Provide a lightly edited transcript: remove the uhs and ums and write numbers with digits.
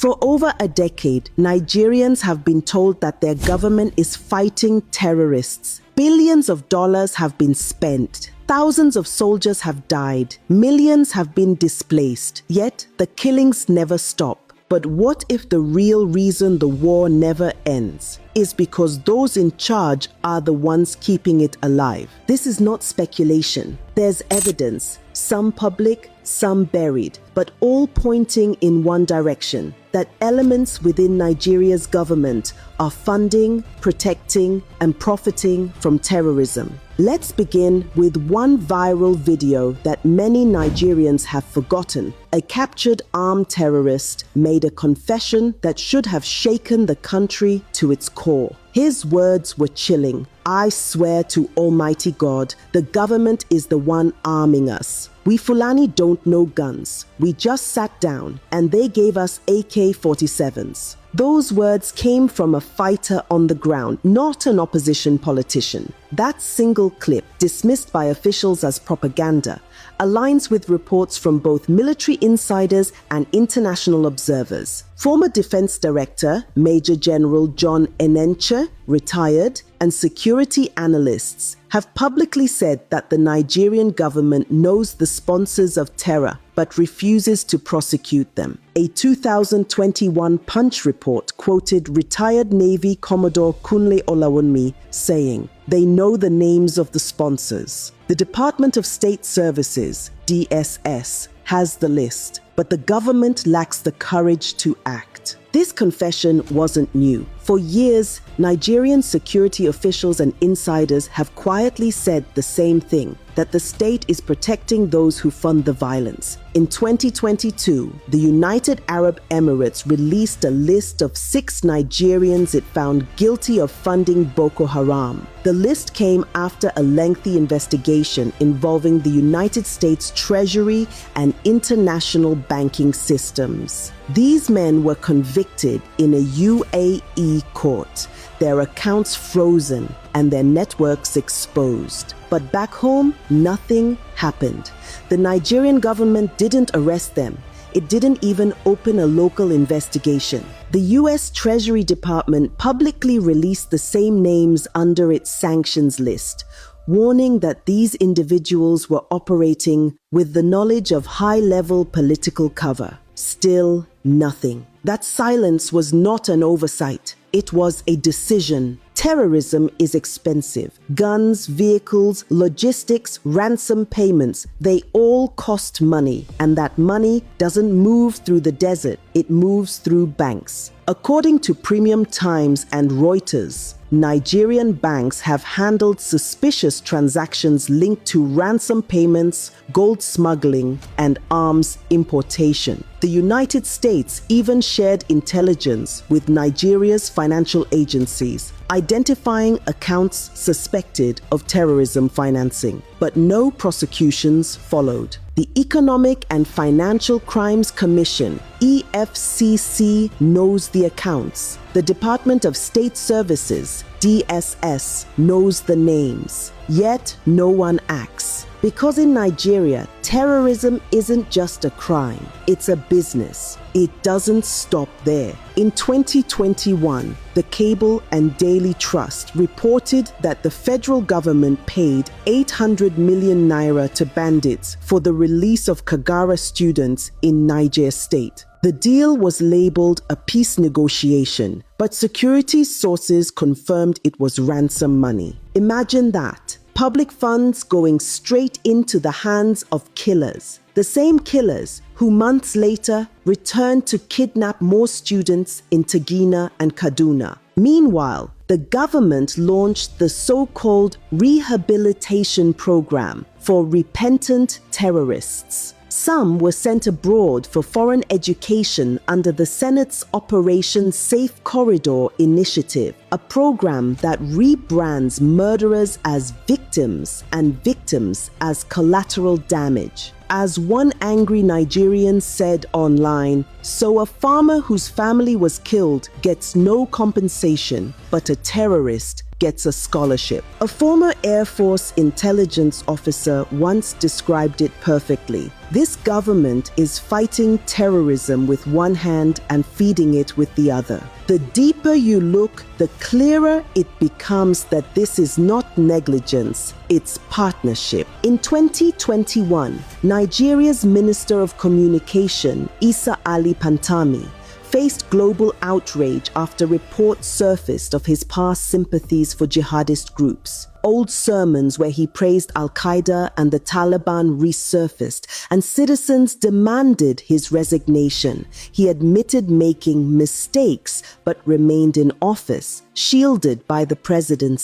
For over a decade, Nigerians have been told that their government is fighting terrorists. Billions of dollars have been spent. Thousands of soldiers have died. Millions have been displaced. Yet, the killings never stop. But what if the real reason the war never ends is because those in charge are the ones keeping it alive? This is not speculation. There's evidence, some public, some buried, but all pointing in one direction, that elements within Nigeria's government are funding, protecting, and profiting from terrorism. Let's begin with one viral video that many Nigerians have forgotten. A captured armed terrorist made a confession that should have shaken the country to its core. His words were chilling. "I swear to Almighty God, the government is the one arming us. We Fulani don't know guns. We just sat down and they gave us AK-47s. Those words came from a fighter on the ground, not an opposition politician. That single clip, dismissed by officials as propaganda, aligns with reports from both military insiders and international observers. Former Defense Director Major General John Enenche, retired, and security analysts have publicly said that the Nigerian government knows the sponsors of terror but refuses to prosecute them. A 2021 Punch report quoted retired Navy Commodore Kunle Olawunmi saying, "They know the names of the sponsors." The Department of State Services, DSS, has the list, but the government lacks the courage to act. This confession wasn't new. For years, Nigerian security officials and insiders have quietly said the same thing, that the state is protecting those who fund the violence. In 2022, the United Arab Emirates released a list of 6 Nigerians it found guilty of funding Boko Haram. The list came after a lengthy investigation involving the United States Treasury and international banking systems. These men were convicted in a UAE court, their accounts frozen, and their networks exposed. But back home, nothing happened. The Nigerian government didn't arrest them. It didn't even open a local investigation. The US Treasury Department publicly released the same names under its sanctions list, warning that these individuals were operating with the knowledge of high-level political cover. Still, nothing. That silence was not an oversight. It was a decision. Terrorism is expensive. Guns, vehicles, logistics, ransom payments, they all cost money. And that money doesn't move through the desert, it moves through banks. According to Premium Times and Reuters, Nigerian banks have handled suspicious transactions linked to ransom payments, gold smuggling, and arms importation. The United States even shared intelligence with Nigeria's financial agencies, identifying accounts suspected of terrorism financing, but no prosecutions followed. The Economic and Financial Crimes Commission, EFCC, knows the accounts. The Department of State Services, DSS, knows the names. Yet no one acts. Because in Nigeria, terrorism isn't just a crime, it's a business. It doesn't stop there. In 2021, the Cable and Daily Trust reported that the federal government paid 800 million naira to bandits for the release of Kagara students in Niger State. The deal was labeled a peace negotiation, but security sources confirmed it was ransom money. Imagine that. Public funds going straight into the hands of killers. The same killers who months later returned to kidnap more students in Tagina and Kaduna. Meanwhile, the government launched the so-called Rehabilitation Program for repentant terrorists. Some were sent abroad for foreign education under the Senate's Operation Safe Corridor initiative, a program that rebrands murderers as victims and victims as collateral damage. As one angry Nigerian said online, so a farmer whose family was killed gets no compensation, but a terrorist gets a scholarship. A former Air Force intelligence officer once described it perfectly. This government is fighting terrorism with one hand and feeding it with the other. The deeper you look, the clearer it becomes that this is not negligence, it's partnership. In 2021, Nigeria's Minister of Communication, Isa Ali Pantami, faced global outrage after reports surfaced of his past sympathies for jihadist groups. Old sermons where he praised Al-Qaeda and the Taliban resurfaced, and citizens demanded his resignation. He admitted making mistakes, but remained in office, shielded by the presidency.